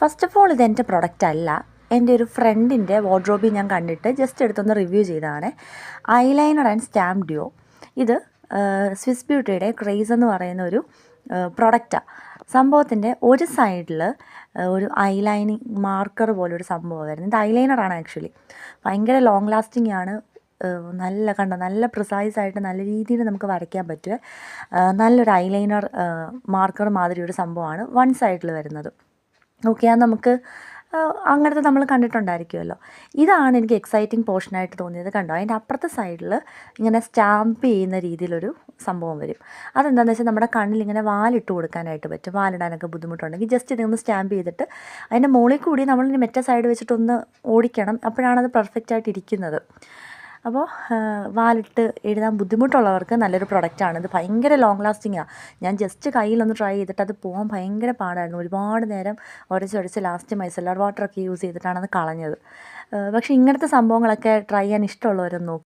First of all ഇതെൻ്റെ product അല്ല, എൻ്റെ ഒരു ഫ്രണ്ടിൻ്റെ വാർഡ്രോബിൽ ഞാൻ കണ്ടിട്ട് ജസ്റ്റ് എടുത്തൊന്ന് റിവ്യൂ ചെയ്തതാണ്. Eyeliner and stamp duo. ഇത് സ്വിസ് ബ്യൂട്ടിയുടെ ക്രേസ് എന്ന് പറയുന്ന ഒരു പ്രൊഡക്റ്റാണ്. സംഭവത്തിൻ്റെ ഒരു സൈഡിൽ ഒരു ഐലൈനിങ് മാർക്കർ പോലൊരു സംഭവം വരുന്നത്. ഇത് ഐലൈനറാണ് ആക്ച്വലി. ഭയങ്കര ലോങ് ലാസ്റ്റിംഗ് ആണ്. നല്ല പ്രിസൈസായിട്ട് നല്ല രീതിയിൽ നമുക്ക് വരയ്ക്കാൻ പറ്റുക നല്ലൊരു ഐലൈനർ മാർക്കർ മാതിരി ഒരു സംഭവമാണ് വൺ സൈഡിൽ വരുന്നത്. ഓക്കെ, അത് നമുക്ക് അങ്ങനത്തെ നമ്മൾ കണ്ടിട്ടുണ്ടായിരിക്കുമല്ലോ. ഇതാണ് എനിക്ക് എക്സൈറ്റിംഗ് പോർഷനായിട്ട് തോന്നിയത്. കണ്ടോ, അതിൻ്റെ അപ്പുറത്തെ സൈഡിൽ ഇങ്ങനെ സ്റ്റാമ്പ് ചെയ്യുന്ന രീതിയിലൊരു സംഭവം വരും. അതെന്താണെന്ന് വെച്ചാൽ നമ്മുടെ കണ്ണിൽ ഇങ്ങനെ വാലിട്ട് കൊടുക്കാനായിട്ട് പറ്റും. വാലിടാനൊക്കെ ബുദ്ധിമുട്ടുണ്ടെങ്കിൽ ജസ്റ്റ് ഇതൊന്ന് സ്റ്റാമ്പ് ചെയ്തിട്ട് അതിൻ്റെ മുകളിൽ കൂടി നമ്മളിനി മറ്റേ സൈഡ് വെച്ചിട്ടൊന്ന് ഓടിക്കണം. അപ്പോഴാണത് പെർഫെക്റ്റായിട്ട് ഇരിക്കുന്നത്. അപ്പോൾ വാലിട്ട് എഴുതാൻ ബുദ്ധിമുട്ടുള്ളവർക്ക് നല്ലൊരു പ്രൊഡക്റ്റാണ്. ഇത് ഭയങ്കര ലോങ് ലാസ്റ്റിങ്ങാണ്. ഞാൻ ജസ്റ്റ് കയ്യിലൊന്ന് ട്രൈ ചെയ്തിട്ട് അത് പോകാൻ ഭയങ്കര പാടായിരുന്നു. ഒരുപാട് നേരം ഉരച്ച് ലാസ്റ്റ് മൈസെല്ലാർ വാട്ടറൊക്കെ യൂസ് ചെയ്തിട്ടാണ് അത് കളഞ്ഞത്. പക്ഷേ ഇങ്ങനത്തെ സംഭവങ്ങളൊക്കെ ട്രൈ ചെയ്യാൻ ഇഷ്ടമുള്ളവരൊന്ന് നോക്കും.